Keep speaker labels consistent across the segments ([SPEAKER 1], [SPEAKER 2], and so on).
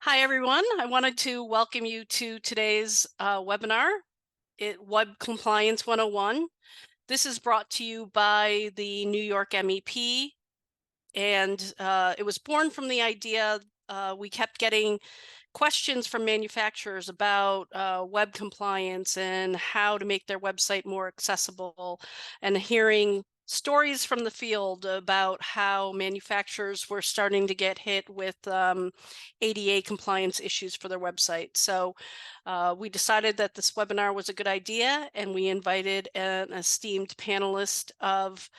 [SPEAKER 1] Hi, everyone. I wanted to welcome you to today's webinar, Web Compliance 101. This is brought to you by the New York MEP, and it was born from the idea we kept getting questions from manufacturers about web compliance and how to make their website more accessible, and hearing stories from the field about how manufacturers were starting to get hit with ADA compliance issues for their website. So we decided that this webinar was a good idea, and we invited an esteemed panelist of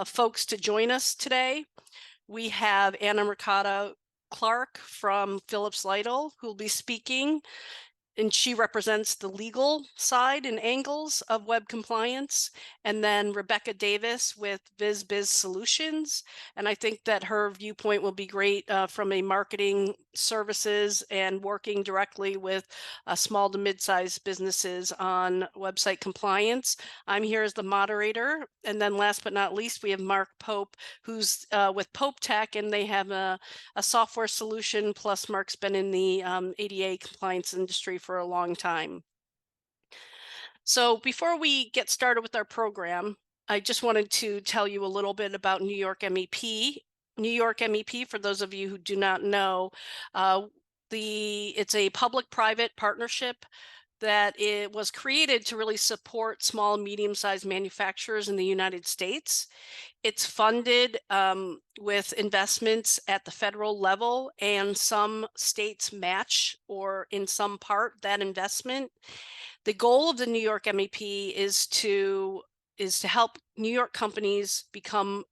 [SPEAKER 1] folks to join us today. We have Anna Mercado Clark from Phillips Lytle, who will be speaking, and she represents the legal side and angles of web compliance. And then Rebecca Davis with VizBiz Solutions. And I think that her viewpoint will be great from a marketing services and working directly with small to mid-sized businesses on website compliance. I'm here as the moderator. And then last but not least, we have Mark Pope, who's with Pope Tech, and they have a software solution. Plus, Mark's been in the ADA compliance industry for a long time. So before we get started with our program, I just wanted to tell you a little bit about New York MEP. New York MEP, for those of you who do not know, it's a public-private partnership that it was created to really support small and medium-sized manufacturers in the United States. It's funded with investments at the federal level, and some states match or in some part that investment. The goal of the New York MEP is to help New York companies become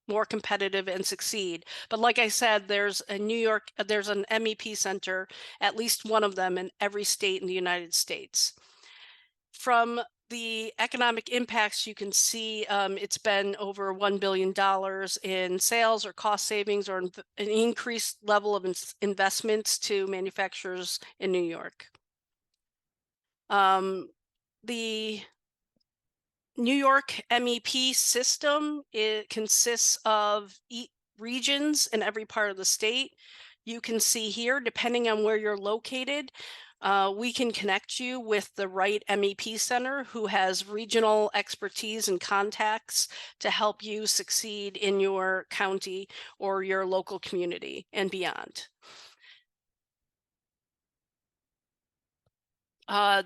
[SPEAKER 1] more competitive and succeed. But like I said, there's an MEP center, at least one of them in every state in the United States. From the economic impacts, you can see it's been over $1 billion in sales or cost savings, or an increased level of investments to manufacturers in New York. The New York MEP system, it consists of regions in every part of the state. You can see here, depending on where you're located, we can connect you with the right MEP center who has regional expertise and contacts to help you succeed in your county or your local community and beyond.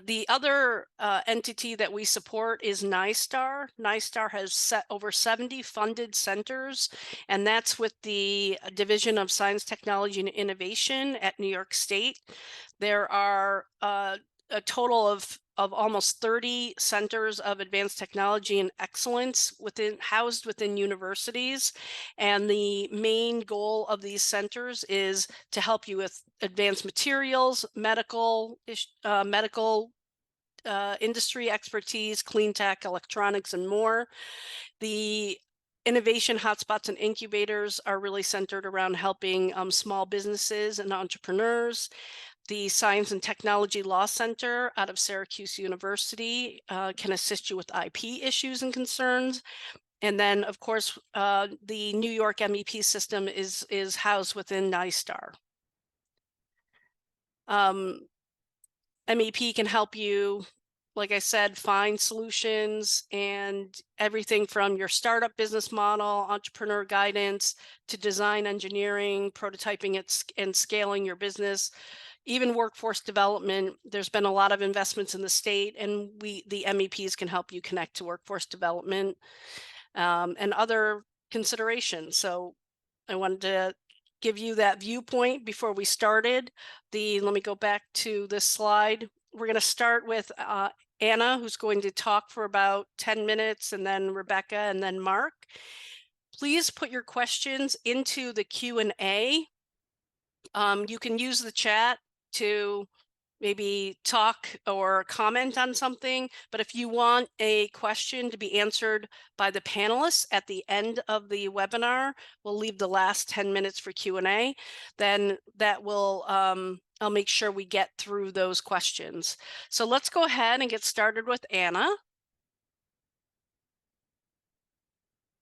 [SPEAKER 1] The other entity that we support is NYSTAR. NYSTAR has over 70 funded centers, and that's with the Division of Science, Technology, and Innovation at New York State. There are a total of almost 30 centers of advanced technology and excellence housed within universities. And the main goal of these centers is to help you with advanced materials, medical industry expertise, clean tech, electronics, and more. The innovation hotspots and incubators are really centered around helping small businesses and entrepreneurs. The Science and Technology Law Center out of Syracuse University can assist you with IP issues and concerns. And then, of course, the New York MEP system is housed within NYSTAR. MEP can help you, like I said, find solutions and everything from your startup business model, entrepreneur guidance, to design engineering, prototyping and scaling your business, even workforce development. There's been a lot of investments in the state, and the MEPs can help you connect to workforce development and other considerations. So I wanted to give you that viewpoint before we started. Let me go back to this slide. We're going to start with Anna, who's going to talk for about 10 minutes, and then Rebecca, and then Mark. Please put your questions into the Q&A. You can use the chat to maybe talk or comment on something, but if you want a question to be answered by the panelists at the end of the webinar, we'll leave the last 10 minutes for Q&A, then that will, I'll make sure we get through those questions. So let's go ahead and get started with Anna.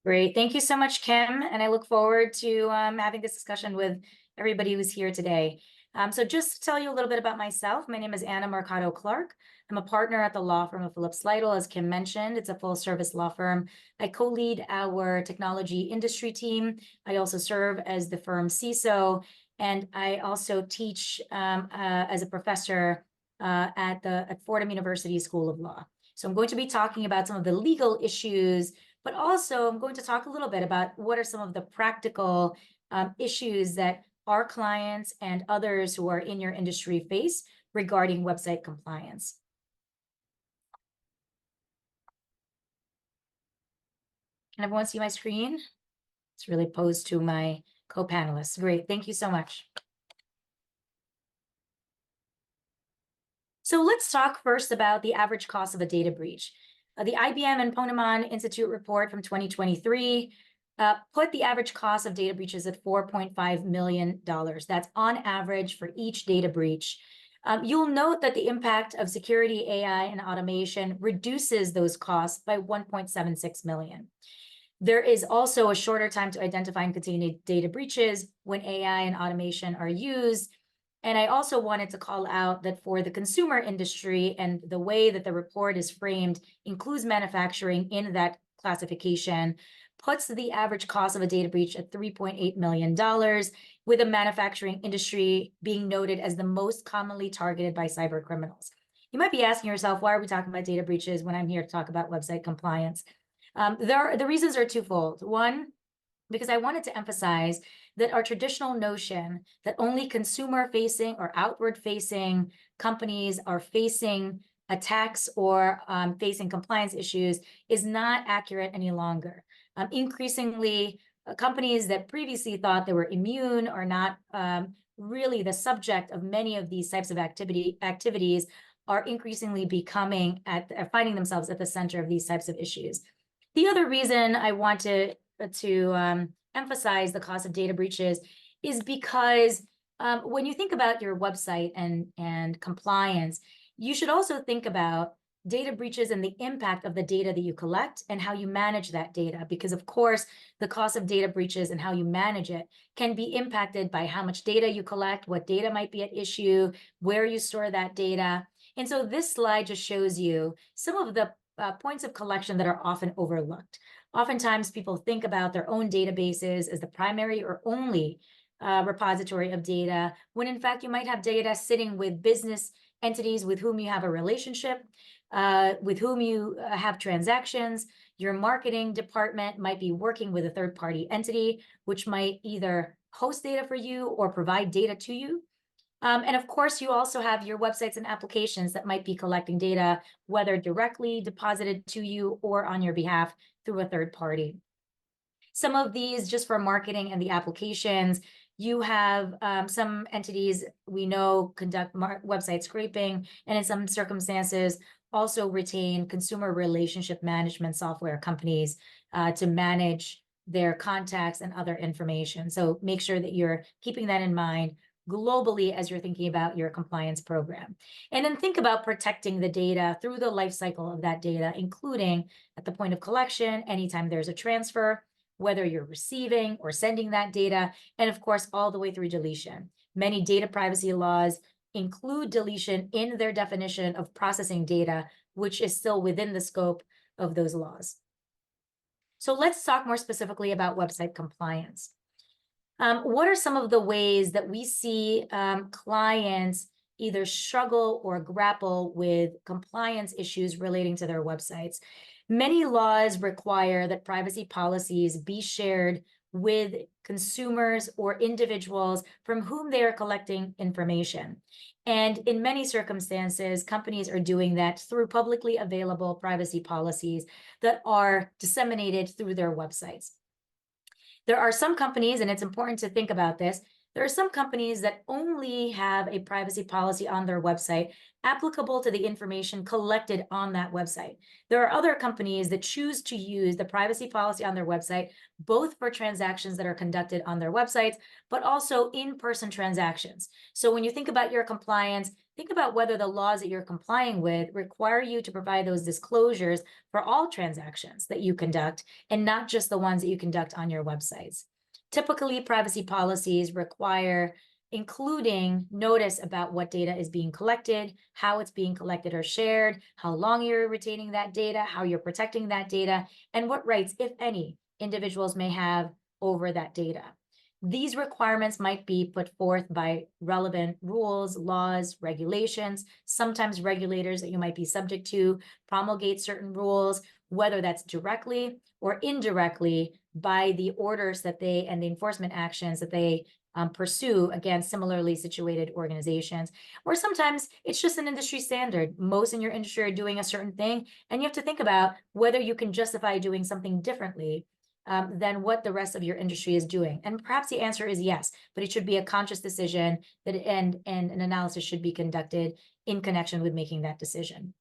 [SPEAKER 2] Great. Thank you so much, Kim. And I look forward to having this discussion with everybody who's here today. So just to tell you a little bit about myself, my name is Anna Mercado Clark. I'm a partner at the law firm of Phillips Lytle, as Kim mentioned. It's a full-service law firm. I co-lead our technology industry team. I also serve as the firm's CISO, and I also teach as a professor at Fordham University School of Law. So I'm going to be talking about some of the legal issues, but also I'm going to talk a little bit about what are some of the practical issues that our clients and others who are in your industry face regarding website compliance. Can everyone see my screen? It's really posed to my co-panelists. Great, thank you so much. So let's talk first about the average cost of a data breach. The IBM and Ponemon Institute report from 2023 put the average cost of data breaches at $4.5 million. That's on average for each data breach. You'll note that the impact of security, AI, and automation reduces those costs by 1.76 million. There is also a shorter time to identify and contain data breaches when AI and automation are used. And I also wanted to call out that for the consumer industry, and the way that the report is framed includes manufacturing in that classification, puts the average cost of a data breach at $3.8 million, with the manufacturing industry being noted as the most commonly targeted by cyber criminals. You might be asking yourself, why are we talking about data breaches when I'm here to talk about website compliance? The reasons are twofold. One, because I wanted to emphasize that our traditional notion that only consumer-facing or outward-facing companies are facing attacks or facing compliance issues is not accurate any longer. Increasingly, companies that previously thought they were immune or not really the subject of many of these types of activities are increasingly finding themselves at the center of these types of issues. The other reason I want to emphasize the cost of data breaches is because when you think about your website and compliance, you should also think about data breaches and the impact of the data that you collect and how you manage that data. Because of course, the cost of data breaches and how you manage it can be impacted by how much data you collect, what data might be at issue, where you store that data. And so this slide just shows you some of the points of collection that are often overlooked. Oftentimes, people think about their own databases as the primary or only repository of data, when in fact you might have data sitting with business entities with whom you have a relationship, with whom you have transactions. Your marketing department might be working with a third-party entity, which might either host data for you or provide data to you. And of course, you also have your websites and applications that might be collecting data, whether directly deposited to you or on your behalf through a third party. Some of these, just for marketing and the applications, you have some entities we know conduct website scraping, and in some circumstances also retain consumer relationship management software companies to manage their contacts and other information. So make sure that you're keeping that in mind globally as you're thinking about your compliance program. And then think about protecting the data through the life cycle of that data, including at the point of collection, anytime there's a transfer, whether you're receiving or sending that data, and of course, all the way through deletion. Many data privacy laws include deletion in their definition of processing data, which is still within the scope of those laws. So let's talk more specifically about website compliance. What are some of the ways that we see clients either struggle or grapple with compliance issues relating to their websites? Many laws require that privacy policies be shared with consumers or individuals from whom they are collecting information. And in many circumstances, companies are doing that through publicly available privacy policies that are disseminated through their websites. There are some companies, and it's important to think about this, there are some companies that only have a privacy policy on their website applicable to the information collected on that website. There are other companies that choose to use the privacy policy on their website, both for transactions that are conducted on their websites, but also in-person transactions. So when you think about your compliance, think about whether the laws that you're complying with require you to provide those disclosures for all transactions that you conduct, and not just the ones that you conduct on your websites. Typically, privacy policies require including notice about what data is being collected, how it's being collected or shared, how long you're retaining that data, how you're protecting that data, and what rights, if any, individuals may have over that data. These requirements might be put forth by relevant rules, laws, regulations. Sometimes regulators that you might be subject to promulgate certain rules, whether that's directly or indirectly by the orders that they and the enforcement actions that they pursue against similarly situated organizations. Or sometimes it's just an industry standard. Most in your industry are doing a certain thing, and you have to think about whether you can justify doing something differently than what the rest of your industry is doing. And perhaps the answer is yes, but it should be a conscious decision that and an analysis should be conducted in connection with making that decision.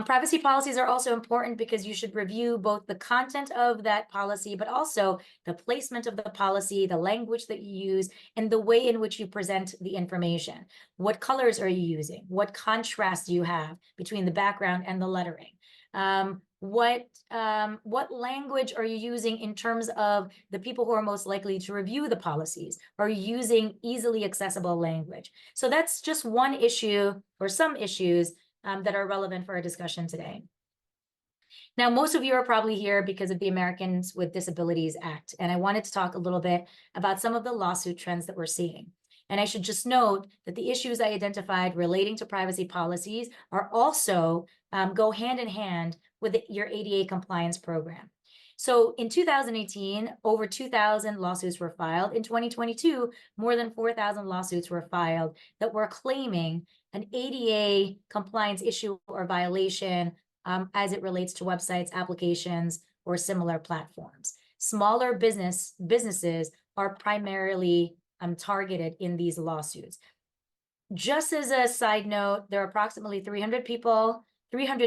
[SPEAKER 2] Privacy policies are also important because you should review both the content of that policy, but also the placement of the policy, the language that you use, and the way in which you present the information. What colors are you using? What contrast do you have between the background and the lettering? What language are you using in terms of the people who are most likely to review the policies? Are you using easily accessible language? So that's just one issue or some issues that are relevant for our discussion today. Now, most of you are probably here because of the Americans with Disabilities Act, and I wanted to talk a little bit about some of the lawsuit trends that we're seeing. And I should just note that the issues I identified relating to privacy policies are also go hand in hand with your ADA compliance program. So in 2018, over 2,000 lawsuits were filed. In 2022, more than 4,000 lawsuits were filed that were claiming an ADA compliance issue or violation as it relates to websites, applications, or similar platforms. Smaller businesses are primarily targeted in these lawsuits. Just as a side note, there are approximately 300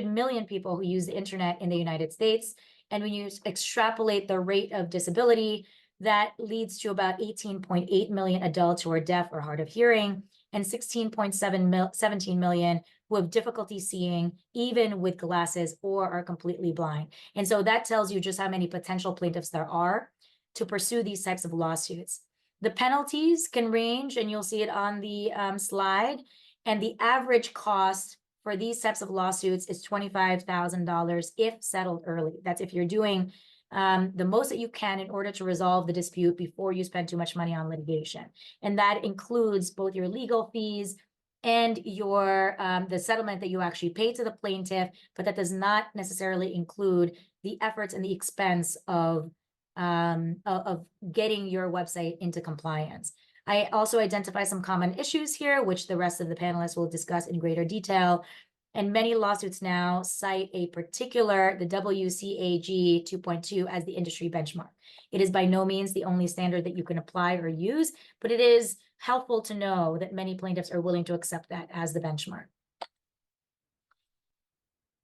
[SPEAKER 2] million people who use the internet in the United States. And when you extrapolate the rate of disability, that leads to about 18.8 million adults who are deaf or hard of hearing, and 17 million who have difficulty seeing, even with glasses, or are completely blind. And so that tells you just how many potential plaintiffs there are to pursue these types of lawsuits. The penalties can range, and you'll see it on the slide, and the average cost for these types of lawsuits is $25,000 if settled early. That's if you're doing the most that you can in order to resolve the dispute before you spend too much money on litigation. And that includes both your legal fees and your the settlement that you actually pay to the plaintiff, but that does not necessarily include the efforts and the expense of getting your website into compliance. I also identify some common issues here, which the rest of the panelists will discuss in greater detail. And many lawsuits now cite a particular, the WCAG 2.2 as the industry benchmark. It is by no means the only standard that you can apply or use, but it is helpful to know that many plaintiffs are willing to accept that as the benchmark.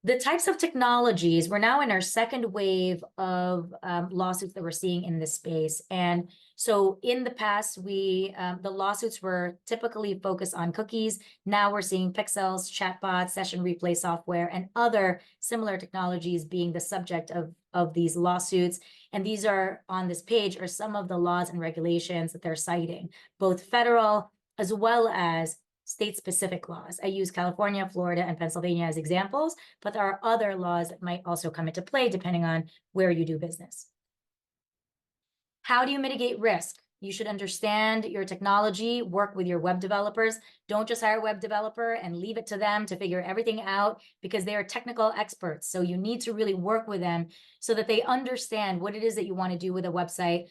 [SPEAKER 2] The types of technologies, we're now in our second wave of lawsuits that we're seeing in this space. And so in the past, the lawsuits were typically focused on cookies. Now we're seeing pixels, chatbots, session replay software, and other similar technologies being the subject of these lawsuits. And these are on this page are some of the laws and regulations that they're citing, both federal as well as state-specific laws. I use California, Florida, and Pennsylvania as examples, but there are other laws that might also come into play depending on where you do business. How do you mitigate risk? You should understand your technology, work with your web developers. Don't just hire a web developer and leave it to them to figure everything out, because they are technical experts. So you need to really work with them so that they understand what it is that you want to do with a website.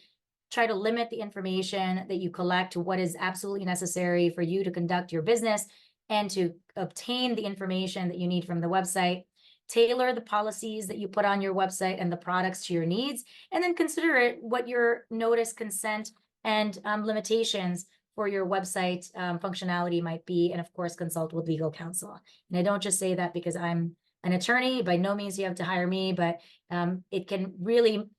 [SPEAKER 2] Try to limit the information that you collect to what is absolutely necessary for you to conduct your business and to obtain the information that you need from the website. Tailor the policies that you put on your website and the products to your needs, and then consider what your notice, consent, and limitations for your website functionality might be, and of course, consult with legal counsel. And I don't just say that because I'm an attorney. By no means you have to hire me, but it can really,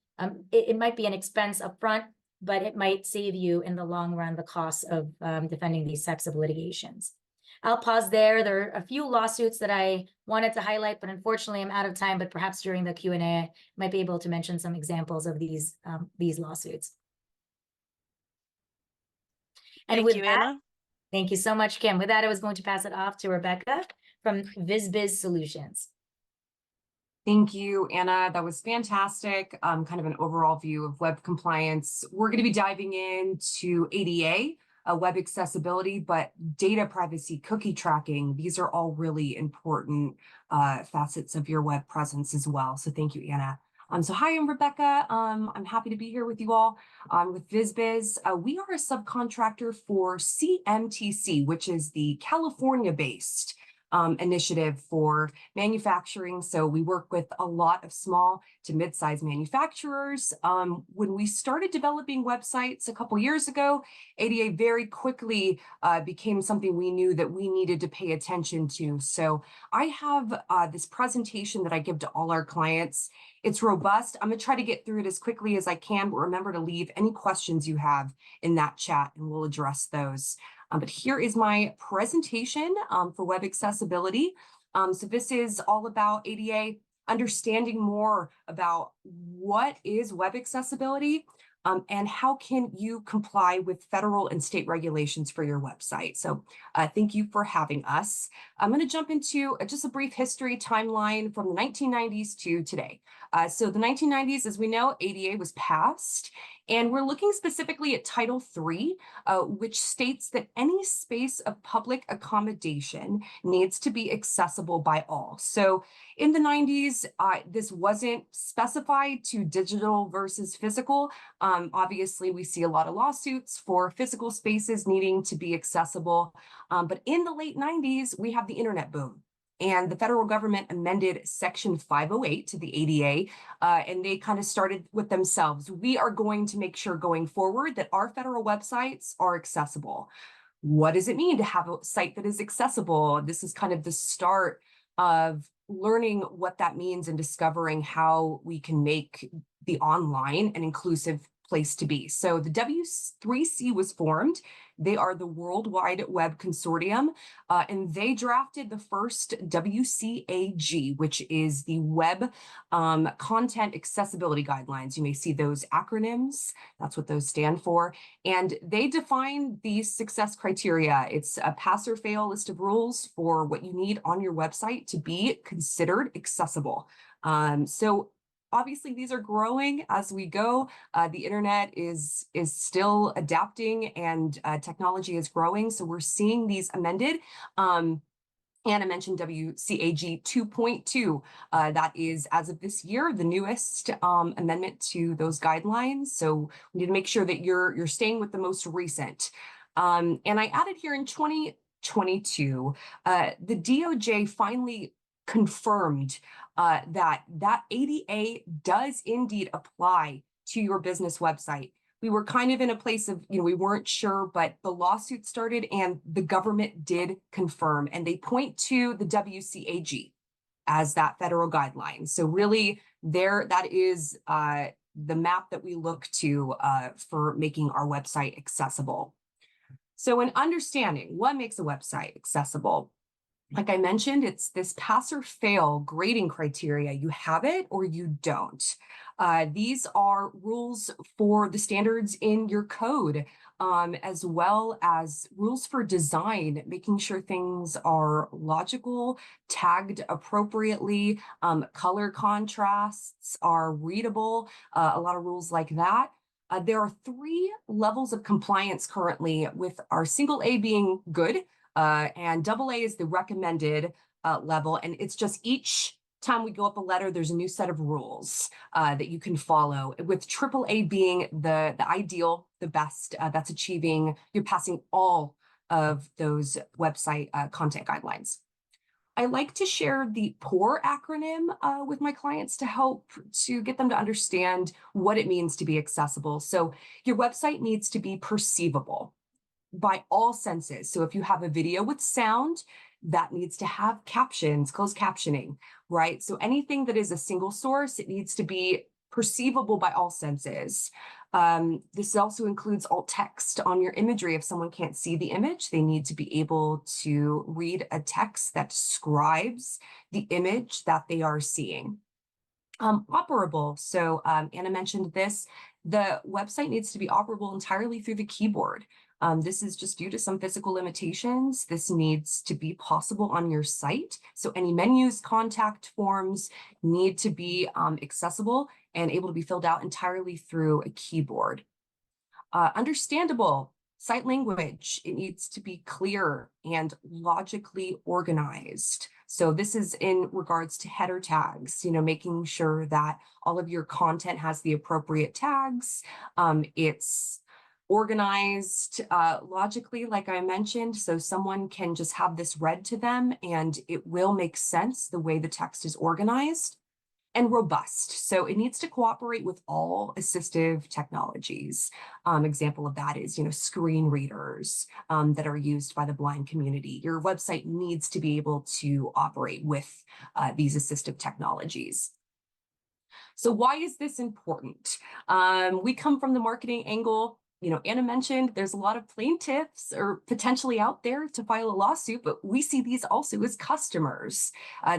[SPEAKER 2] it might be an expense upfront, but it might save you in the long run the costs of defending these types of litigations. I'll pause there. There are a few lawsuits that I wanted to highlight, but unfortunately I'm out of time, but perhaps during the Q&A, I might be able to mention some examples of these lawsuits. And
[SPEAKER 1] Thank
[SPEAKER 2] with
[SPEAKER 1] you,
[SPEAKER 2] that,
[SPEAKER 1] Anna.
[SPEAKER 2] thank you so much, Kim. With that, I was going to pass it off to Rebecca from VizBiz Solutions.
[SPEAKER 3] Thank you, Anna. That was fantastic. Kind of an overall view of web compliance. We're going to be diving into ADA, web accessibility, but data privacy, cookie tracking. These are all really important facets of your web presence as well. So thank you, Anna. So hi, I'm Rebecca. I'm happy to be here with you all with VizBiz. We are a subcontractor for CMTC, which is the California-based initiative for manufacturing. So we work with a lot of small to mid-sized manufacturers. When we started developing websites a couple years ago, ADA very quickly became something we knew that we needed to pay attention to. So I have this presentation that I give to all our clients. It's robust. I'm gonna try to get through it as quickly as I can, but remember to leave any questions you have in that chat and we'll address those. But here is my presentation for web accessibility. So this is all about ADA, understanding more about what is web accessibility and how can you comply with federal and state regulations for your website. So thank you for having us. I'm going to jump into just a brief history timeline from the 1990s to today. So the 1990s, as we know, ADA was passed, and we're looking specifically at Title III, which states that any space of public accommodation needs to be accessible by all. So in the 90s, this wasn't specified to digital versus physical. Obviously, we see a lot of lawsuits for physical spaces needing to be accessible. But in the late 90s, we have the internet boom. And the federal government amended Section 508 to the ADA, and they kind of started with themselves. We are going to make sure going forward that our federal websites are accessible. What does it mean to have a site that is accessible? This is kind of the start of learning what that means and discovering how we can make the online an inclusive place to be. So the W3C was formed. They are the World Wide Web Consortium, and they drafted the first WCAG, which is the Web Content Accessibility Guidelines. You may see those acronyms. That's what those stand for. And they define the success criteria. It's a pass or fail list of rules for what you need on your website to be considered accessible. So obviously, these are growing as we go. The internet is still adapting and technology is growing. So we're seeing these amended. Anna mentioned WCAG 2.2. That is, as of this year, the newest amendment to those guidelines. So we need to make sure that you're staying with the most recent. And I added here in 2022, the DOJ finally confirmed that ADA does indeed apply to your business website. We were kind of in a place of, we weren't sure, but the lawsuit started and the government did confirm, and they point to the WCAG as that federal guideline. So really that is the map that we look to for making our website accessible. So in understanding what makes a website accessible, like I mentioned, it's this pass or fail grading criteria. You have it or you don't. These are rules for the standards in your code, as well as rules for design, making sure things are logical, tagged appropriately, color contrasts are readable, a lot of rules like that. There are 3 levels of compliance currently, with our single A being good, and AA is the recommended level. And it's just each time we go up a letter, there's a new set of rules that you can follow, with AAA being the ideal, the best. That's achieving, you're passing all of those website content guidelines. I like to share the POUR acronym with my clients to help to get them to understand what it means to be accessible. So your website needs to be perceivable by all senses. So if you have a video with sound, that needs to have captions, closed captioning, right? So anything that is a single source, it needs to be perceivable by all senses. This also includes alt text on your imagery. If someone can't see the image, they need to be able to read a text that describes the image that they are seeing. Operable. So Anna mentioned this. The website needs to be operable entirely through the keyboard. This is just due to some physical limitations. This needs to be possible on your site. So any menus, contact forms need to be accessible and able to be filled out entirely through a keyboard. Understandable site language. It needs to be clear and logically organized. So this is in regards to header tags, making sure that all of your content has the appropriate tags. It's organized logically, like I mentioned, so someone can just have this read to them and it will make sense the way the text is organized. And robust. So it needs to cooperate with all assistive technologies. Example of that is, screen readers that are used by the blind community. Your website needs to be able to operate with these assistive technologies. So why is this important? We come from the marketing angle. Anna mentioned there's a lot of plaintiffs or potentially out there to file a lawsuit, but we see these also as customers.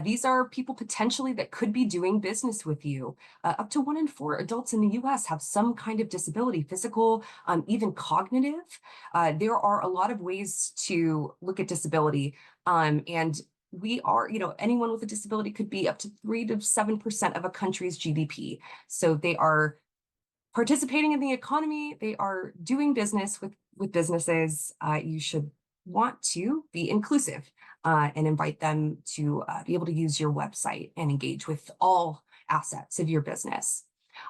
[SPEAKER 3] These are people potentially that could be doing business with you. Up to 1 in 4 adults in the US have some kind of disability, physical, even cognitive. There are a lot of ways to look at disability, and we are, anyone with a disability could be up to 3 to 7% of a country's GDP. So they are participating in the economy, they are doing business with businesses. You should want to be inclusive and invite them to be able to use your website and engage with all assets of your business.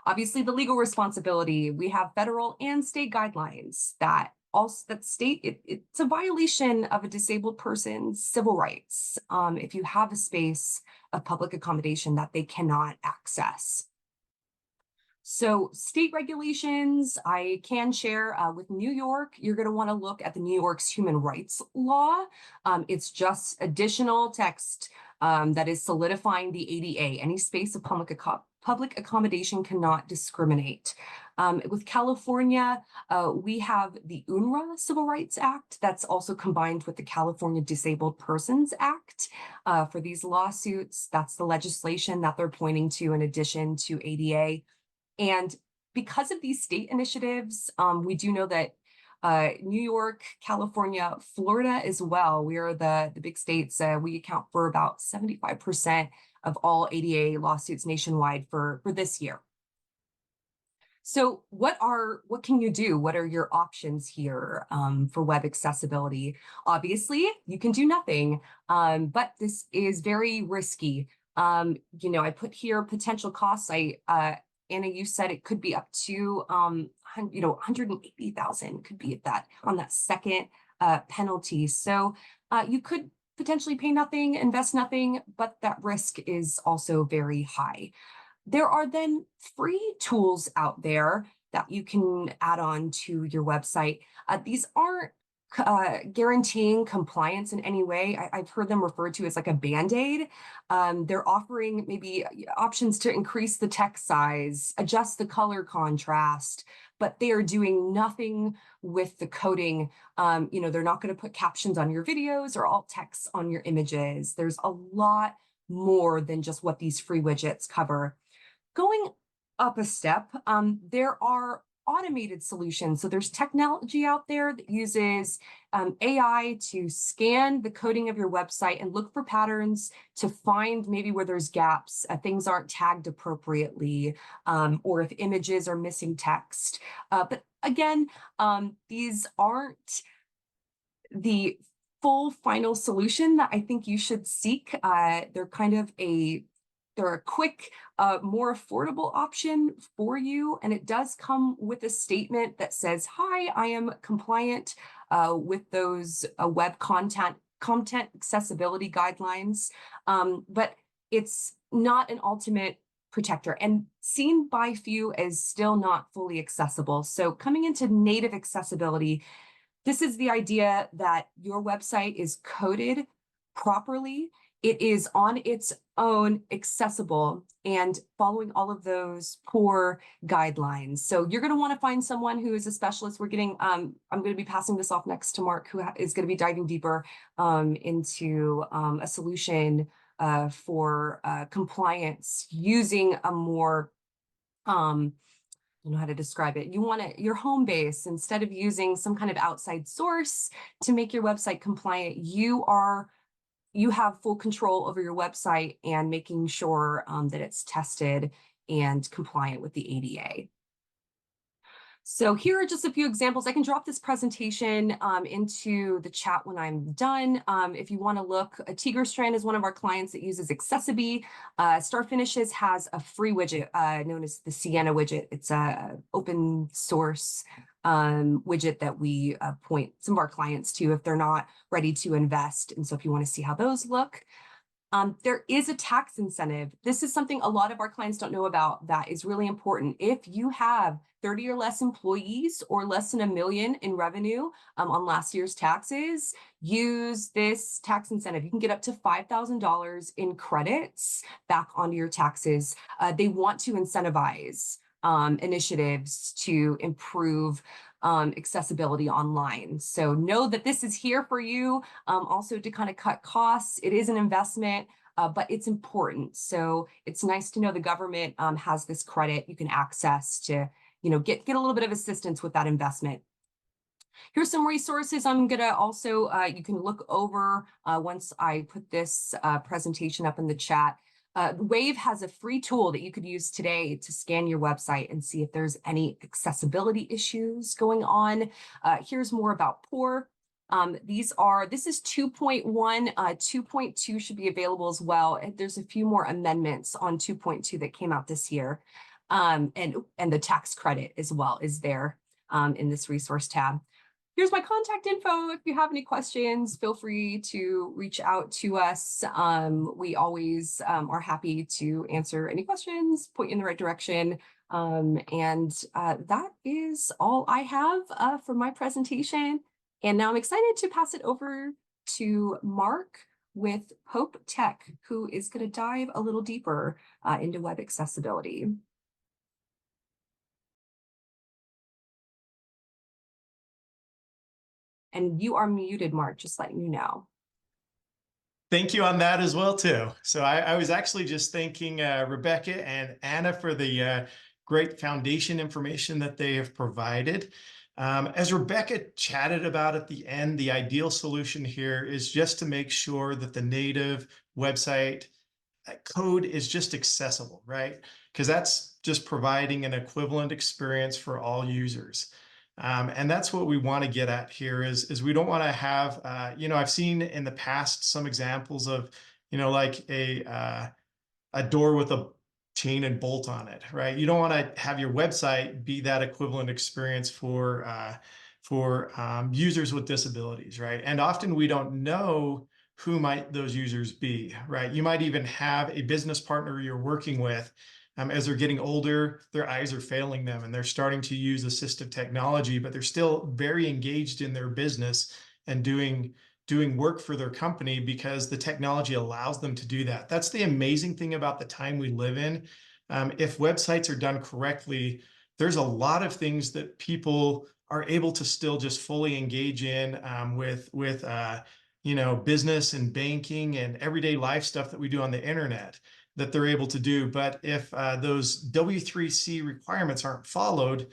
[SPEAKER 3] Obviously, the legal responsibility, we have federal and state guidelines that state it's a violation of a disabled person's civil rights if you have a space of public accommodation that they cannot access. So state regulations, I can share with New York, you're going to want to look at the New York's human rights law. It's just additional text that is solidifying the ADA. Any space of public accommodation cannot discriminate. With California, we have the UNRRA Civil Rights Act that's also combined with the California Disabled Persons Act for these lawsuits. That's the legislation that they're pointing to in addition to ADA. And because of these state initiatives, we do know that New York, California, Florida as well, we are the big states. We account for about 75% of all ADA lawsuits nationwide for this year. So what can you do? What are your options here for web accessibility? Obviously, you can do nothing, but this is very risky. I put here potential costs. Anna, you said it could be up to 180,000 could be on that second penalty. So you could potentially pay nothing, invest nothing, but that risk is also very high. There are then free tools out there that you can add on to your website. These aren't guaranteeing compliance in any way. I've heard them referred to as like a Band-Aid. They're offering maybe options to increase the text size, adjust the color contrast, but they are doing nothing with the coding. They're not going to put captions on your videos or alt text on your images. There's a lot more than just what these free widgets cover. Going up a step, there are automated solutions. So there's technology out there that uses AI to scan the coding of your website and look for patterns to find maybe where there's gaps, things aren't tagged appropriately, or if images are missing text. But again, these aren't the full final solution that I think you should seek. They're kind of they're a quick, more affordable option for you. And it does come with a statement that says, hi, I am compliant with those web content accessibility guidelines. But it's not an ultimate protector and seen by few as still not fully accessible. So coming into native accessibility, this is the idea that your website is coded properly. It is on its own accessible and following all of those core guidelines. So you're going to want to find someone who is a specialist. I'm going to be passing this off next to Mark, who is going to be diving deeper into a solution for compliance using a more don't know how to describe it. You want it your home base instead of using some kind of outside source to make your website compliant. You have full control over your website and making sure that it's tested and compliant with the ADA. So here are just a few examples. I can drop this presentation into the chat when I'm done. If you want to look, Tigerstrand is one of our clients that uses Accessibility. Star Finishes has a free widget known as the Sienna widget. It's a open source widget that we point some of our clients to if they're not ready to invest. And so if you want to see how those look. There is a tax incentive. This is something a lot of our clients don't know about that is really important. If you have 30 or less employees or less than $1 million in revenue on last year's taxes, use this tax incentive. You can get up to $5,000 in credits back onto your taxes. They want to incentivize initiatives to improve accessibility online. So know that this is here for you, also to kind of cut costs. It is an investment, but it's important. So it's nice to know the government has this credit you can access to, get a little bit of assistance with that investment. Here's some resources I'm gonna also, you can look over once I put this presentation up in the chat. Wave has a free tool that you could use today to scan your website and see if there's any accessibility issues going on. Here's more about POUR. This is 2.1, 2.2 should be available as well. And there's a few more amendments on 2.2 that came out this year. And the tax credit as well is there in this resource tab. Here's my contact info. If you have any questions, feel free to reach out to us. We always are happy to answer any questions, point you in the right direction. That is all I have for my presentation. And now I'm excited to pass it over to Mark with Pope Tech, who is going to dive a little deeper into web accessibility. And you are muted, Mark, just letting you know.
[SPEAKER 4] Thank you on that as well, too. So I was actually just thanking Rebecca and Anna for the great foundation information that they have provided. As Rebecca chatted about at the end, the ideal solution here is just to make sure that the native website code is just accessible, right? Because that's just providing an equivalent experience for all users. And that's what we want to get at here is we don't want to have, I've seen in the past some examples of, like a door with a chain and bolt on it, right? You don't want to have your website be that equivalent experience for users with disabilities, right? And often we don't know who might those users be, right? You might even have a business partner you're working with. As they're getting older, their eyes are failing them and they're starting to use assistive technology, but they're still very engaged in their business and doing work for their company because the technology allows them to do that. That's the amazing thing about the time we live in. If websites are done correctly, there's a lot of things that people are able to still just fully engage in with business and banking and everyday life stuff that we do on the internet that they're able to do. But if those W3C requirements aren't followed,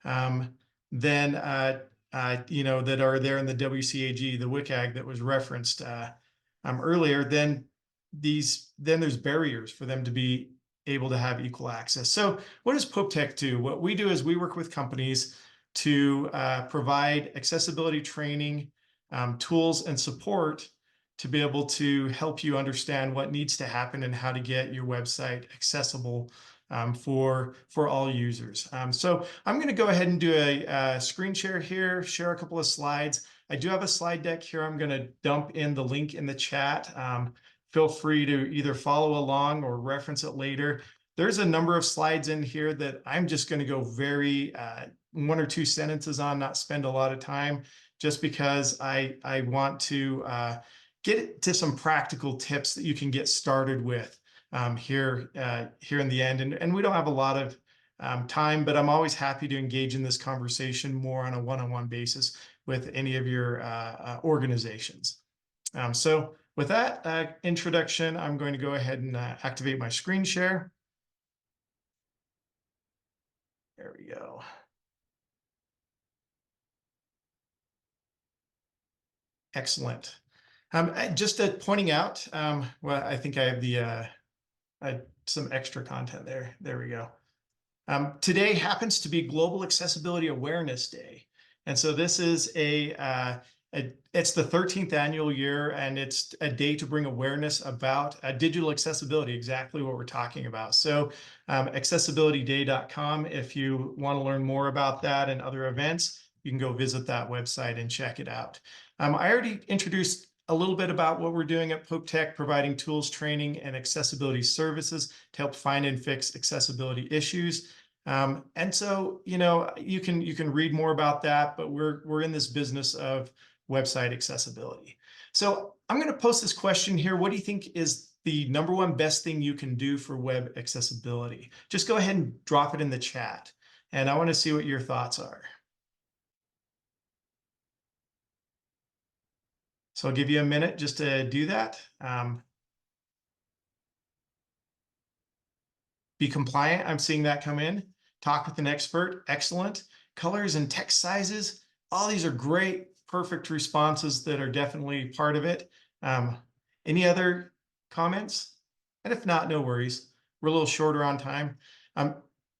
[SPEAKER 4] then that are there in the WCAG, the WCAG that was referenced earlier, then there's barriers for them to be able to have equal access. So what does Pope Tech do? What we do is we work with companies to provide accessibility training, tools, and support to be able to help you understand what needs to happen and how to get your website accessible for all users. So I'm going to go ahead and do a screen share here, share a couple of slides. I do have a slide deck here. I'm going to dump in the link in the chat. Feel free to either follow along or reference it later. There's a number of slides in here that I'm just going to go very one or two sentences on, not spend a lot of time, just because I want to get to some practical tips that you can get started with here in the end. And we don't have a lot of time, but I'm always happy to engage in this conversation more on a one-on-one basis with any of your organizations. So with that introduction, I'm going to go ahead and activate my screen share. There we go. Excellent. Just pointing out, well, I think I have the some extra content there. There we go. Today happens to be Global Accessibility Awareness Day. And so this is it's the 13th annual year, and it's a day to bring awareness about digital accessibility, exactly what we're talking about. So accessibilityday.com, if you want to learn more about that and other events, you can go visit that website and check it out. I already introduced a little bit about what we're doing at Pope Tech, providing tools, training, and accessibility services to help find and fix accessibility issues. And so, you know, you can read more about that, but we're in this business of website accessibility. So I'm going to post this question here. What do you think is the #1 best thing you can do for web accessibility? Just go ahead and drop it in the chat, and I want to see what your thoughts are. So I'll give you a minute just to do that. Be compliant. I'm seeing that come in. Talk with an expert. Excellent. Colors and text sizes. All these are great, perfect responses that are definitely part of it. Any other comments? And if not, no worries. We're a little shorter on time.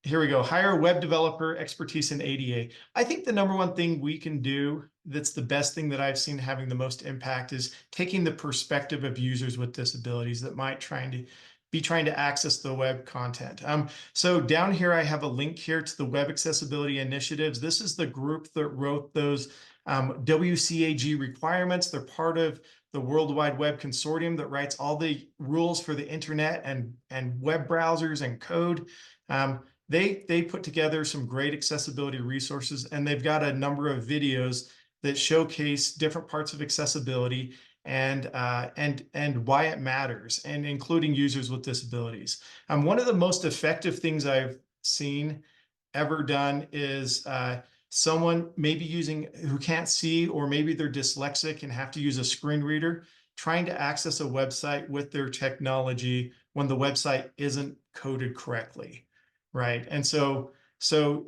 [SPEAKER 4] Here we go. Hire a web developer, expertise in ADA. I think the #1 thing we can do that's the best thing that I've seen having the most impact is taking the perspective of users with disabilities that might be trying to access the web content. So down here, I have a link here to the Web Accessibility Initiatives. This is the group that wrote those WCAG requirements. They're part of the World Wide Web Consortium that writes all the rules for the internet and web browsers and code. They put together some great accessibility resources, and they've got a number of videos that showcase different parts of accessibility and why it matters, and including users with disabilities. One of the most effective things I've seen ever done is someone maybe who can't see, or maybe they're dyslexic and have to use a screen reader, trying to access a website with their technology when the website isn't coded correctly, right? And so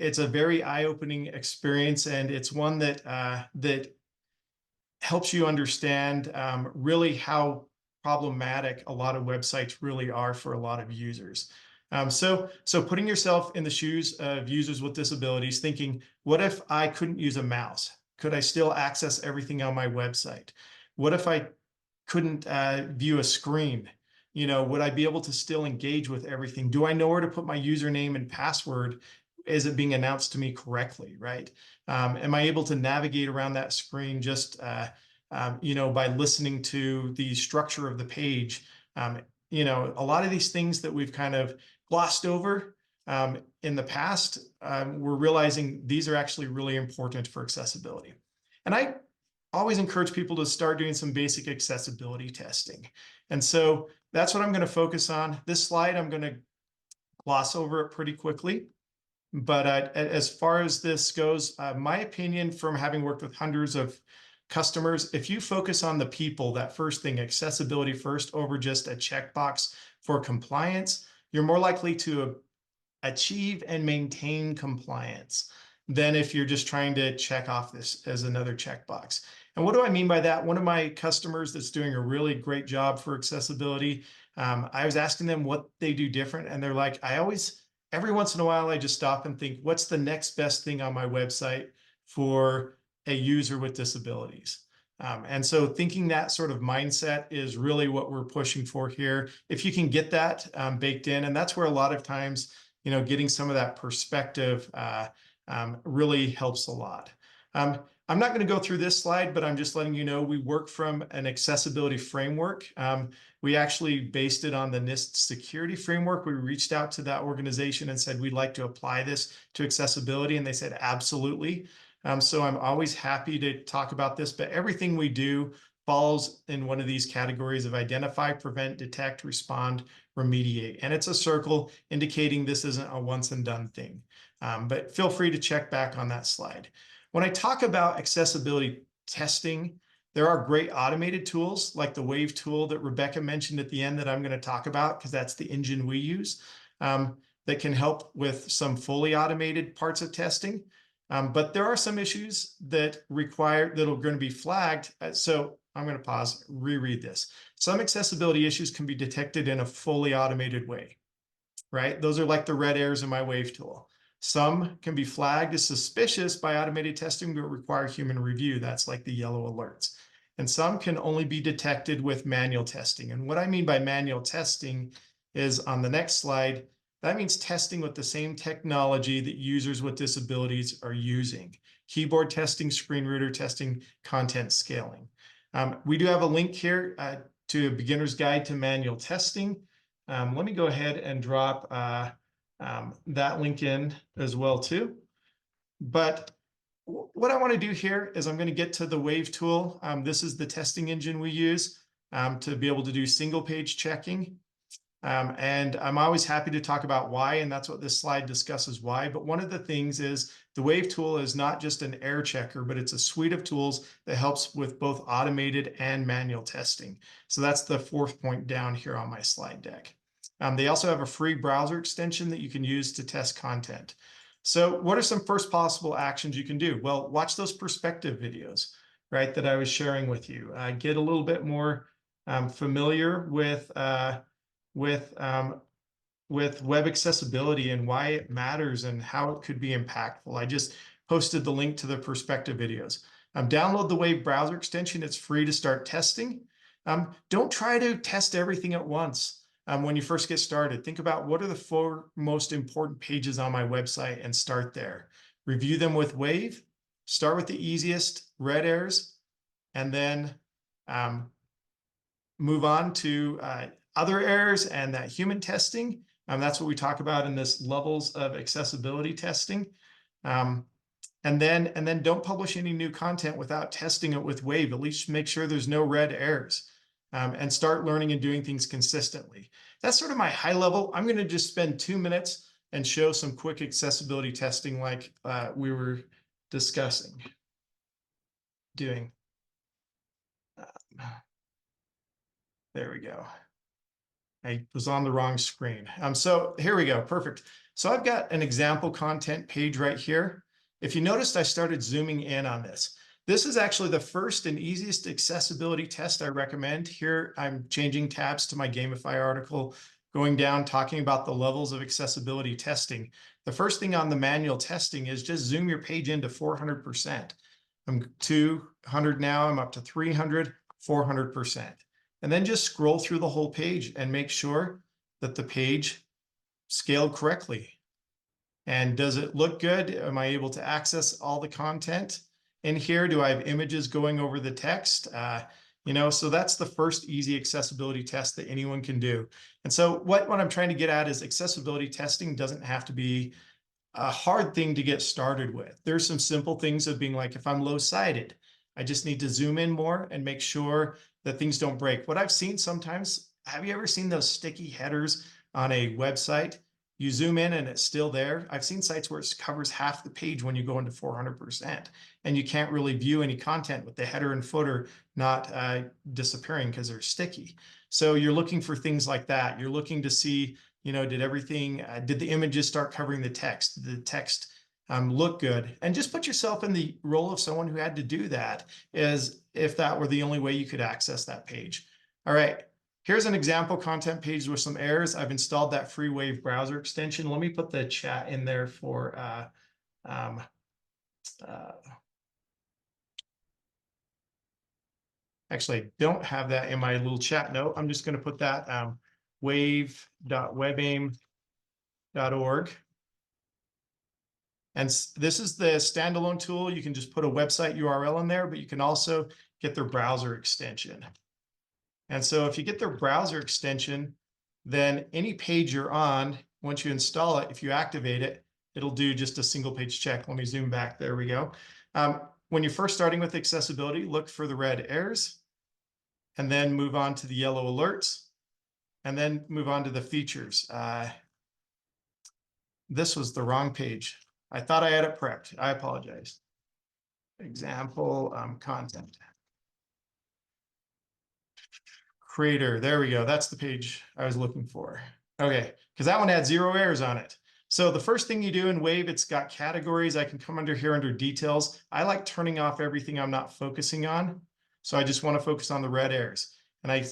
[SPEAKER 4] it's a very eye-opening experience, and it's one that that helps you understand really how problematic a lot of websites really are for a lot of users. So putting yourself in the shoes of users with disabilities, thinking, what if I couldn't use a mouse? Could I still access everything on my website? What if I couldn't view a screen? You know, would I be able to still engage with everything? Do I know where to put my username and password? Is it being announced to me correctly, right? Am I able to navigate around that screen just, you know, by listening to the structure of the page? You know, a lot of these things that we've kind of glossed over in the past, we're realizing these are actually really important for accessibility. And I always encourage people to start doing some basic accessibility testing. And so that's what I'm going to focus on. This slide, I'm going to gloss over it pretty quickly. But as far as this goes, my opinion from having worked with hundreds of customers, if you focus on the people, that first thing, accessibility first, over just a checkbox for compliance, you're more likely to achieve and maintain compliance than if you're just trying to check off this as another checkbox. And what do I mean by that? One of my customers that's doing a really great job for accessibility, I was asking them what they do different, and they're like, every once in a while, I just stop and think, what's the next best thing on my website for a user with disabilities? And so thinking that sort of mindset is really what we're pushing for here. If you can get that baked in, and that's where a lot of times, you know, getting some of that perspective really helps a lot. I'm not going to go through this slide, but I'm just letting you know we work from an accessibility framework. We actually based it on the NIST security framework. We reached out to that organization and said, we'd like to apply this to accessibility. And they said, absolutely. So I'm always happy to talk about this, but everything we do falls in one of these categories of identify, prevent, detect, respond, remediate. And it's a circle indicating this isn't a once and done thing. But feel free to check back on that slide. When I talk about accessibility testing, there are great automated tools like the Wave tool that Rebecca mentioned at the end that I'm going to talk about because that's the engine we use. that can help with some fully automated parts of testing. But there are some issues that are going to be flagged. So I'm going to pause, reread this. Some accessibility issues can be detected in a fully automated way, right? Those are like the red errors in my wave tool. Some can be flagged as suspicious by automated testing, but require human review. That's like the yellow alerts. And some can only be detected with manual testing. And what I mean by manual testing is on the next slide, that means testing with the same technology that users with disabilities are using. Keyboard testing, screen reader testing, content scaling. We do have a link here to a beginner's guide to manual testing. Let me go ahead and drop that link in as well too. But what I want to do here is I'm going to get to the Wave tool. This is the testing engine we use to be able to do single page checking. And I'm always happy to talk about why, and that's what this slide discusses why. But one of the things is the Wave tool is not just an error checker, but it's a suite of tools that helps with both automated and manual testing. So that's the fourth point down here on my slide deck. They also have a free browser extension that you can use to test content. So what are some first possible actions you can do? Well, watch those perspective videos, right, that I was sharing with you. Get a little bit more familiar with web accessibility and why it matters and how it could be impactful. I just posted the link to the perspective videos. Download the Wave browser extension. It's free to start testing. Don't try to test everything at once. When you first get started, think about what are the 4 most important pages on my website and start there. Review them with Wave, start with the easiest red errors, and then move on to other errors and that human testing. That's what we talk about in this levels of accessibility testing. And then don't publish any new content without testing it with Wave. At least make sure there's no red errors. And start learning and doing things consistently. That's sort of my high level. I'm going to just spend 2 minutes and show some quick accessibility testing like we were discussing doing. There we go. I was on the wrong screen. So here we go. Perfect. So I've got an example content page right here. If you noticed, I started zooming in on this. This is actually the first and easiest accessibility test I recommend. Here, I'm changing tabs to my Gamify article, going down, talking about the levels of accessibility testing. The first thing on the manual testing is just zoom your page into 400%. I'm 200 now, I'm up to 300, 400%. And then just scroll through the whole page and make sure that the page scaled correctly. And does it look good? Am I able to access all the content? In here, do I have images going over the text? So that's the first easy accessibility test that anyone can do. And so what I'm trying to get at is accessibility testing doesn't have to be a hard thing to get started with. There's some simple things of being like, if I'm low-sighted, I just need to zoom in more and make sure that things don't break. What I've seen sometimes, have you ever seen those sticky headers on a website? You zoom in and it's still there. I've seen sites where it covers half the page when you go into 400%, and you can't really view any content with the header and footer not disappearing because they're sticky. So you're looking for things like that. You're looking to see, did the images start covering the text? Did the text look good? And just put yourself in the role of someone who had to do that, as if that were the only way you could access that page. All right. Here's an example content page with some errors. I've installed that free Wave browser extension. Let me put the chat in there for actually, I don't have that in my little chat note. I'm just going to put that wave.webaim.org. And this is the standalone tool. You can just put a website URL in there, but you can also get their browser extension. And so if you get their browser extension, then any page you're on, once you install it, if you activate it, it'll do just a single page check. Let me zoom back. There we go. When you're first starting with accessibility, look for the red errors and then move on to the yellow alerts and then move on to the features. This was the wrong page. I thought I had it prepped. I apologize. Example content. Creator, there we go. That's the page I was looking for. Okay, because that one had 0 errors on it. So the first thing you do in Wave, it's got categories. I can come under here under details. I like turning off everything I'm not focusing on. So I just want to focus on the red errors. And I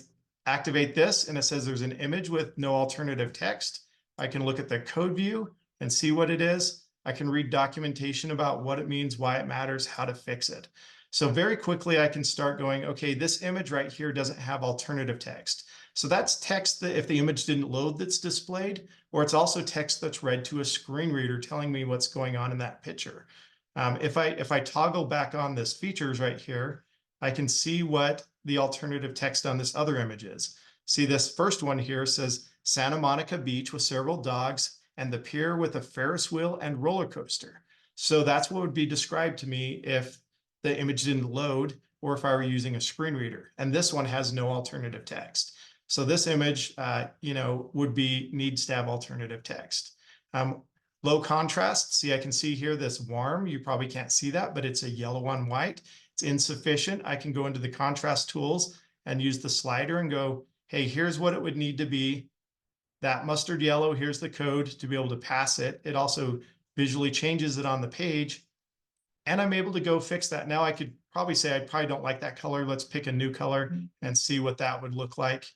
[SPEAKER 4] activate this and it says there's an image with no alternative text. I can look at the code view and see what it is. I can read documentation about what it means, why it matters, how to fix it. So very quickly I can start going, okay, this image right here doesn't have alternative text. So that's text that if the image didn't load that's displayed, or it's also text that's read to a screen reader telling me what's going on in that picture. If I toggle back on this features right here, I can see what the alternative text on this other image is. See, this first one here says Santa Monica Beach with several dogs and the pier with a Ferris wheel and roller coaster. So that's what would be described to me if the image didn't load or if I were using a screen reader. And this one has no alternative text. So this image, needs to have alternative text. Low contrast, see, I can see here this warm. You probably can't see that, but it's a yellow on white. It's insufficient. I can go into the contrast tools and use the slider and go, hey, here's what it would need to be. That mustard yellow, here's the code to be able to pass it. It also visually changes it on the page. And I'm able to go fix that. Now I could probably say I probably don't like that color. Let's pick a new color and see what that would look like.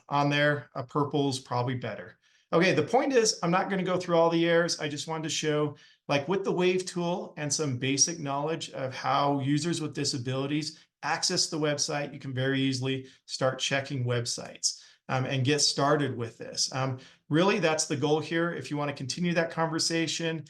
[SPEAKER 4] On there, a purple is probably better. Okay, the point is I'm not going to go through all the errors. I just wanted to show, like with the Wave tool and some basic knowledge of how users with disabilities access the website, you can very easily start checking websites and get started with this. Really, that's the goal here. If you want to continue that conversation,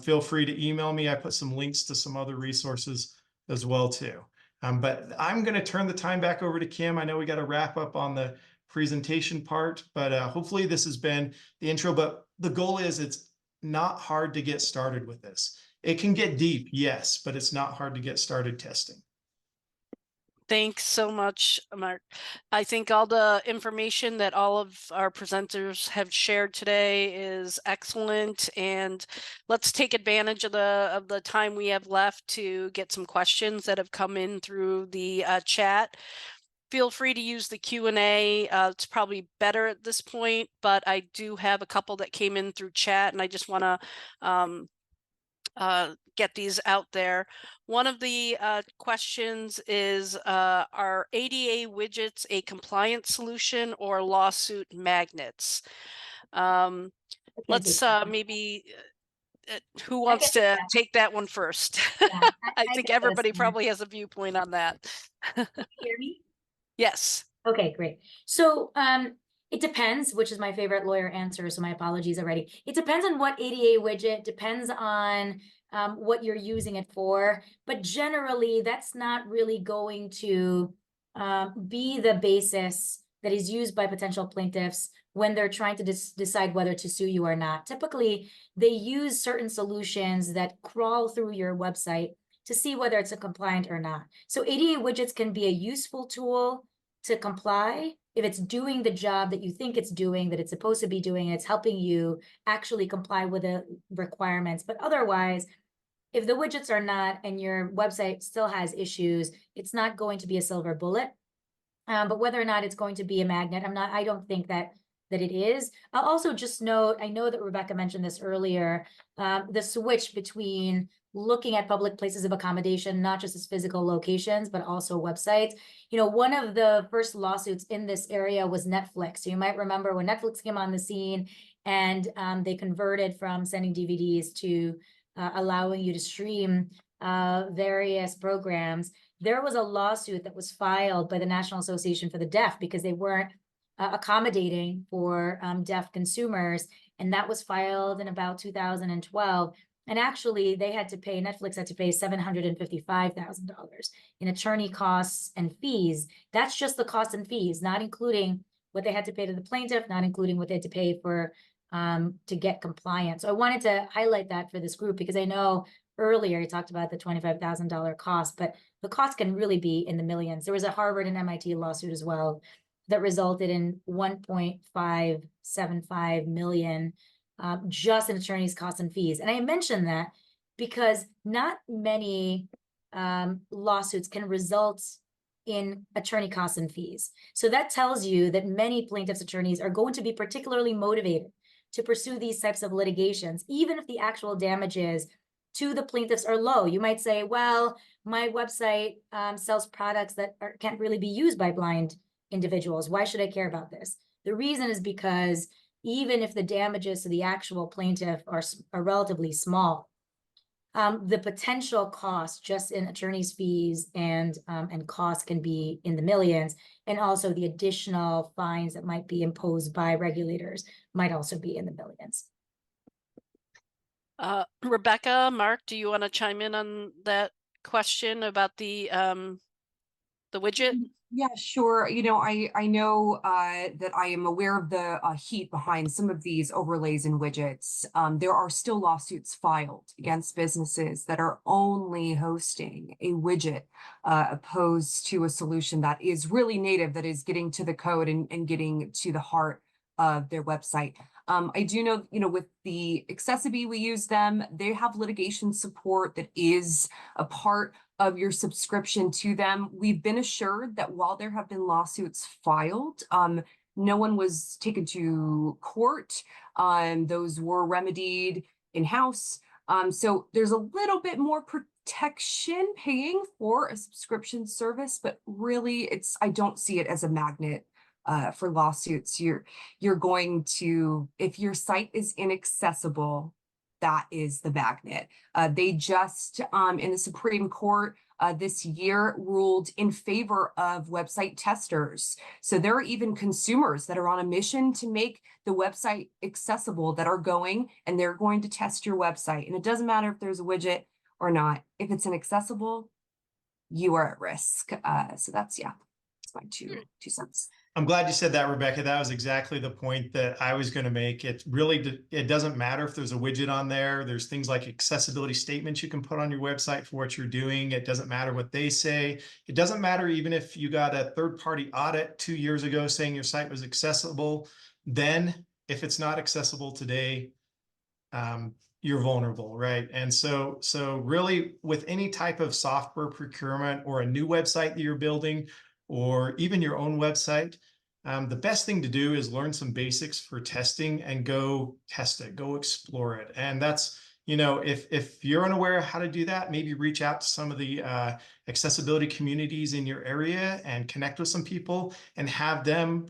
[SPEAKER 4] feel free to email me. I put some links to some other resources as well too. But I'm going to turn the time back over to Kim. I know we got to wrap up on the presentation part, but hopefully this has been the intro. But the goal is it's not hard to get started with this. It can get deep, yes, but it's not hard to get started testing.
[SPEAKER 1] Thanks so much, Mark. I think all the information that all of our presenters have shared today is excellent, and let's take advantage of the time we have left to get some questions that have come in through the chat. Feel free to use the Q&A. It's probably better at this point, but I do have a couple that came in through chat, and I just want to get these out there. One of the questions is, are ADA widgets a compliance solution or lawsuit magnets? Let's maybe, who wants to take that one first?
[SPEAKER 2] Yeah,
[SPEAKER 1] I think
[SPEAKER 2] get
[SPEAKER 1] everybody
[SPEAKER 2] this one.
[SPEAKER 1] probably has a viewpoint on that.
[SPEAKER 2] Can you hear me?
[SPEAKER 1] Yes.
[SPEAKER 2] Okay, great. So it depends, which is my favorite lawyer answer, so my apologies already. It depends on what ADA widget, depends on what you're using it for, but generally that's not really going to be the basis that is used by potential plaintiffs when they're trying to decide whether to sue you or not. Typically, they use certain solutions that crawl through your website to see whether it's a compliant or not. So ADA widgets can be a useful tool to comply if it's doing the job that you think it's doing, that it's supposed to be doing, it's helping you actually comply with the requirements. But otherwise, if the widgets are not and your website still has issues, it's not going to be a silver bullet. But whether or not it's going to be a magnet, I don't think that it is. I'll also just note, I know that Rebecca mentioned this earlier, the switch between looking at public places of accommodation, not just as physical locations, but also websites. You know, one of the first lawsuits in this area was Netflix. So you might remember when Netflix came on the scene and they converted from sending DVDs to allowing you to stream various programs. There was a lawsuit that was filed by the National Association for the Deaf because they weren't accommodating for deaf consumers. And that was filed in about 2012. And actually, Netflix had to pay $755,000 in attorney costs and fees. That's just the costs and fees, not including what they had to pay to the plaintiff, not including what they had to pay for to get compliance. So I wanted to highlight that for this group because I know earlier you talked about the $25,000 cost, but the cost can really be in the millions. There was a Harvard and MIT lawsuit as well that resulted in 1.575 million just in attorneys' costs and fees. And I mention that because not many lawsuits can result in attorney costs and fees. So that tells you that many plaintiffs' attorneys are going to be particularly motivated to pursue these types of litigations, even if the actual damages to the plaintiffs are low. You might say, well, my website sells products that can't really be used by blind individuals. Why should I care about this? The reason is because even if the damages to the actual plaintiff are relatively small, the potential cost just in attorney's fees and costs can be in the millions, and also the additional fines that might be imposed by regulators might also be in the millions.
[SPEAKER 1] Rebecca, Mark, do you want to chime in on that question about the widget?
[SPEAKER 3] Yeah, sure. You know, I know that I am aware of the heat behind some of these overlays and widgets. There are still lawsuits filed against businesses that are only hosting a widget opposed to a solution that is really native, that is getting to the code and getting to the heart of their website. I do know, you know, with the Accessibility, we use them. They have litigation support that is a part of your subscription to them. We've been assured that while there have been lawsuits filed, no one was taken to court. Those were remedied in-house. So there's a little bit more protection paying for a subscription service, but really I don't see it as a magnet for lawsuits. You're going to, if your site is inaccessible, that is the magnet. They just, in the Supreme Court this year, ruled in favor of website testers. So there are even consumers that are on a mission to make the website accessible that are going, and they're going to test your website. And it doesn't matter if there's a widget or not. If it's inaccessible, you are at risk. So that's my two cents.
[SPEAKER 4] I'm glad you said that, Rebecca. That was exactly the point that I was going to make. It really, it doesn't matter if there's a widget on there. There's things like accessibility statements you can put on your website for what you're doing. It doesn't matter what they say. It doesn't matter even if you got a third-party audit 2 years ago saying your site was accessible. Then if it's not accessible today, you're vulnerable, right? And so really with any type of software procurement or a new website that you're building, or even your own website, the best thing to do is learn some basics for testing and go test it, go explore it. And that's, you know, if you're unaware of how to do that, maybe reach out to some of the accessibility communities in your area and connect with some people and have them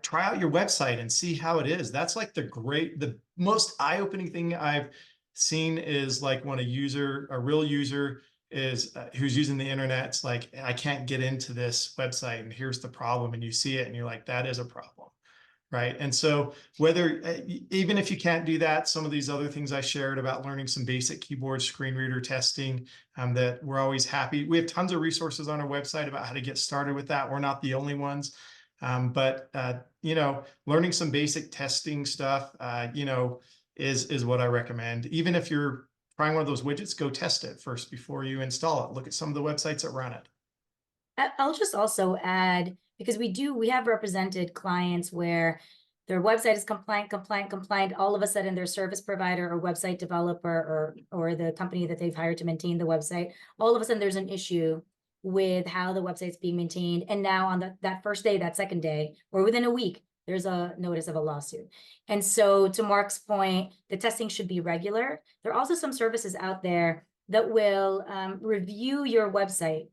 [SPEAKER 4] try out your website and see how it is. That's like the most eye-opening thing I've seen is like when a real user is who's using the internet, it's like, I can't get into this website and here's the problem, and you see it and you're like, that is a problem, right? And so whether even if you can't do that, some of these other things I shared about learning some basic keyboard screen reader testing, that we're always happy. We have tons of resources on our website about how to get started with that. We're not the only ones, but you know, learning some basic testing stuff, you know, is what I recommend. Even if you're trying one of those widgets, go test it first before you install it. Look at some of the websites that run it.
[SPEAKER 2] I'll just also add, because we have represented clients where their website is compliant. All of a sudden their service provider or website developer or the company that they've hired to maintain the website, all of a sudden there's an issue with how the website's being maintained. And now on that first day, that second day, or within a week, there's a notice of a lawsuit. And so to Mark's point, the testing should be regular. There are also some services out there that will review your website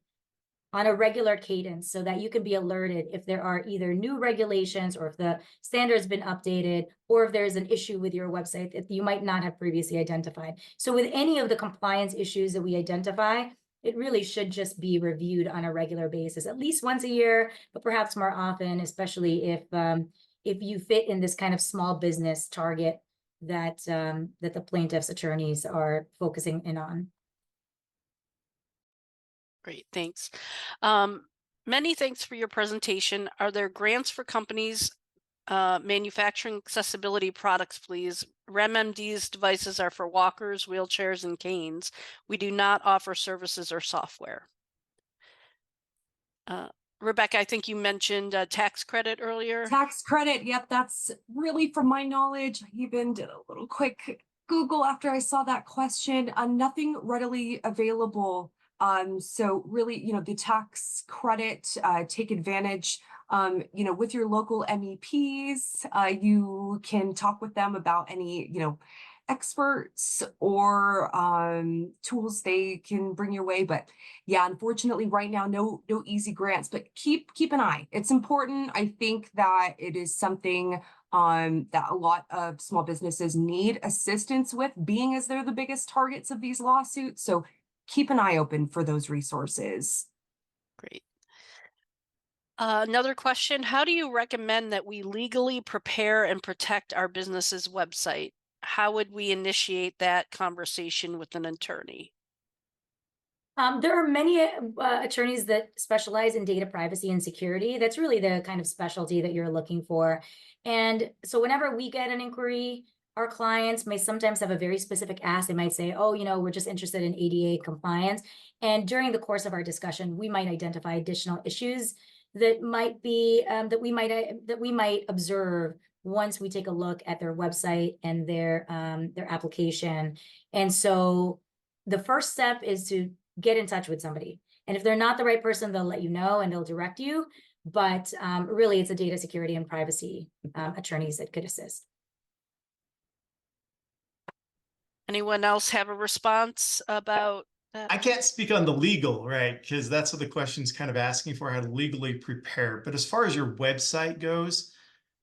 [SPEAKER 2] on a regular cadence so that you can be alerted if there are either new regulations or if the standard's been updated, or if there's an issue with your website that you might not have previously identified. So with any of the compliance issues that we identify, it really should just be reviewed on a regular basis, at least once a year, but perhaps more often, especially if you fit in this kind of small business target that the plaintiff's attorneys are focusing in on.
[SPEAKER 1] Great, thanks. Many thanks for your presentation. Are there grants for companies manufacturing accessibility products, please? RemMD's devices are for walkers, wheelchairs, and canes. We do not offer services or software. Rebecca, I think you mentioned a tax credit earlier.
[SPEAKER 3] Tax credit, yep, that's really from my knowledge. I even did a little quick Google after I saw that question. Nothing readily available So really, the tax credit, take advantage, with your local MEPs. You can talk with them about any, experts or tools they can bring your way. But yeah, unfortunately right now, no easy grants, but keep an eye. It's important. I think that it is something that a lot of small businesses need assistance with, being as they're the biggest targets of these lawsuits. So keep an eye open for those resources.
[SPEAKER 1] Great. Another question, how do you recommend that we legally prepare and protect our business's website? How would we initiate that conversation with an attorney?
[SPEAKER 2] There are many attorneys that specialize in data privacy and security. That's really the kind of specialty that you're looking for. And so whenever we get an inquiry, our clients may sometimes have a very specific ask. They might say, oh, we're just interested in ADA compliance. And during the course of our discussion, we might identify additional issues that might be that we might observe once we take a look at their website and their application. And so the first step is to get in touch with somebody. And if they're not the right person, they'll let you know and they'll direct you. But really, it's a data security and privacy attorneys that could assist.
[SPEAKER 1] Anyone else have a response about that?
[SPEAKER 4] I can't speak on the legal, right? Because that's what the question's kind of asking for, how to legally prepare. But as far as your website goes,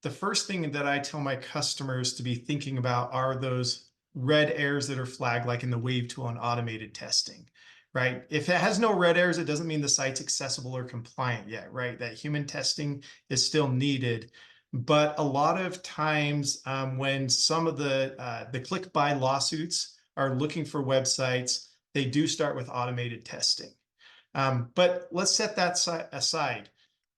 [SPEAKER 4] the first thing that I tell my customers to be thinking about are those red errors that are flagged, like in the Wave tool on automated testing, right? If it has no red errors, it doesn't mean the site's accessible or compliant yet, right? That human testing is still needed. But a lot of times when some of the click-buy lawsuits are looking for websites, they do start with automated testing. But let's set that aside.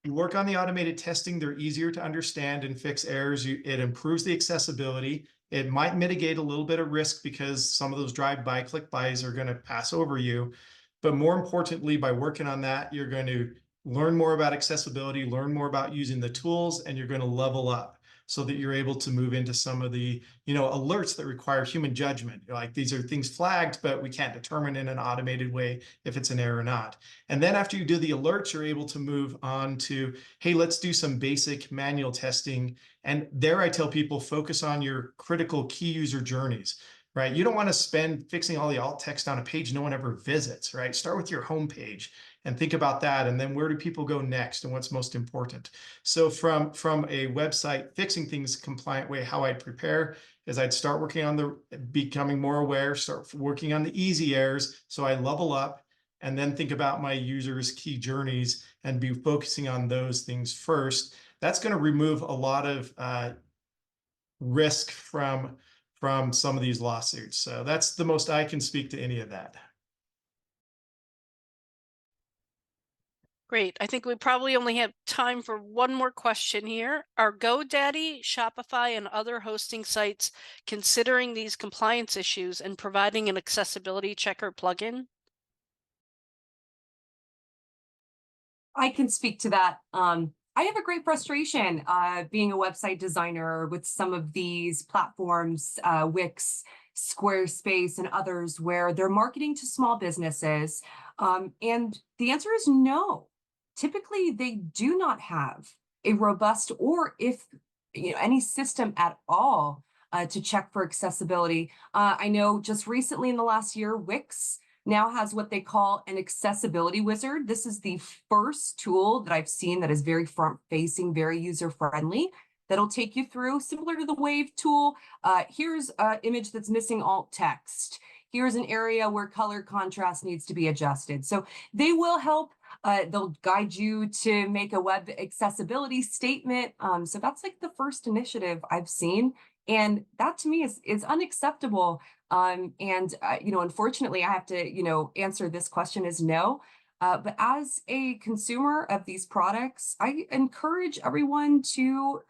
[SPEAKER 4] You work on the automated testing, they're easier to understand and fix errors. It improves the accessibility. It might mitigate a little bit of risk because some of those drive-by click-buys are going to pass over you. But more importantly, by working on that, you're going to learn more about accessibility, learn more about using the tools, and you're going to level up so that you're able to move into some of the, alerts that require human judgment. Like these are things flagged, but we can't determine in an automated way if it's an error or not. And then after you do the alerts, you're able to move on to, hey, let's do some basic manual testing. And there I tell people, focus on your critical key user journeys, right? You don't want to spend fixing all the alt text on a page no one ever visits, right? Start with your home page and think about that. And then where do people go next and what's most important? So from a website fixing things compliant way, how I'd prepare is I'd start working on the becoming more aware, start working on the easy errors. So I level up and then think about my users' key journeys and be focusing on those things first. That's going to remove a lot of risk from some of these lawsuits. So that's the most I can speak to any of that.
[SPEAKER 1] Great. I think we probably only have time for one more question here. Are GoDaddy, Shopify, and other hosting sites considering these compliance issues and providing an accessibility checker plugin?
[SPEAKER 3] I can speak to that. I have a great frustration being a website designer with some of these platforms, Wix, Squarespace, and others, where they're marketing to small businesses. And the answer is no. Typically, they do not have a robust or if any system at all to check for accessibility. I know just recently in the last year, Wix now has what they call an accessibility wizard. This is the first tool that I've seen that is very front-facing, very user-friendly, that'll take you through, similar to the Wave tool. Here's an image that's missing alt text. Here's an area where color contrast needs to be adjusted. So they will help. They'll guide you to make a web accessibility statement. So that's like the first initiative I've seen. And that to me is unacceptable. Unfortunately, I have to, answer this question is no. But as a consumer of these products, I encourage everyone to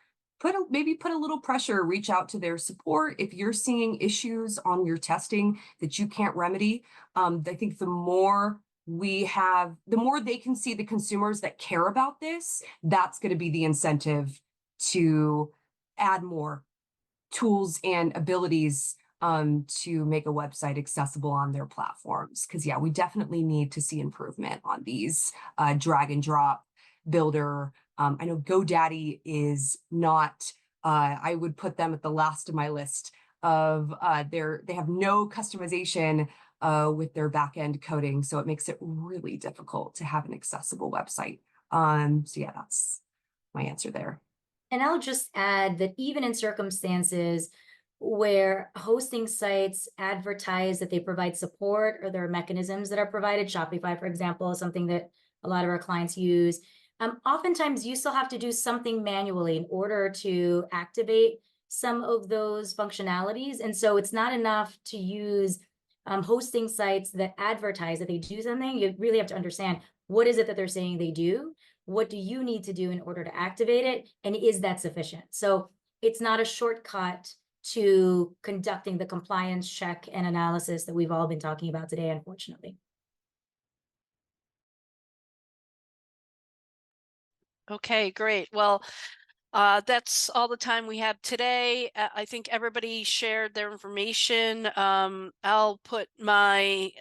[SPEAKER 3] maybe put a little pressure, reach out to their support. If you're seeing issues on your testing that you can't remedy, I think the more they can see the consumers that care about this, that's going to be the incentive to add more tools and abilities to make a website accessible on their platforms. Because yeah, we definitely need to see improvement on these drag and drop builder. I know GoDaddy is not, I would put them at the last of my list of they have no customization with their back-end coding. So it makes it really difficult to have an accessible website. So yeah, that's my answer there.
[SPEAKER 2] And I'll just add that even in circumstances where hosting sites advertise that they provide support or there are mechanisms that are provided, Shopify, for example, is something that a lot of our clients use. Oftentimes you still have to do something manually in order to activate some of those functionalities. And so it's not enough to use hosting sites that advertise that they do something. You really have to understand, what is it that they're saying they do? What do you need to do in order to activate it? And is that sufficient? So it's not a shortcut to conducting the compliance check and analysis that we've all been talking about today, unfortunately.
[SPEAKER 1] Okay, great. Well, that's all the time we have today. I think everybody shared their information. I'll put my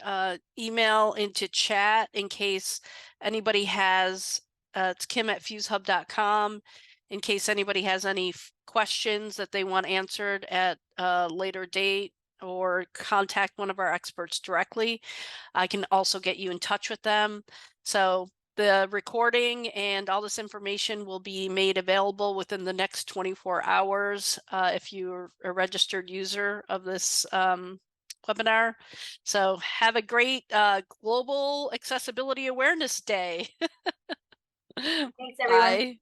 [SPEAKER 1] email into chat in case anybody has, it's kim@fusehub.com, in case anybody has any questions that they want answered at a later date, or contact one of our experts directly. I can also get you in touch with them. So the recording and all this information will be made available within the next 24 hours if you're a registered user of this webinar. So have a great Global Accessibility Awareness Day.
[SPEAKER 2] Thanks, everyone.
[SPEAKER 1] Bye.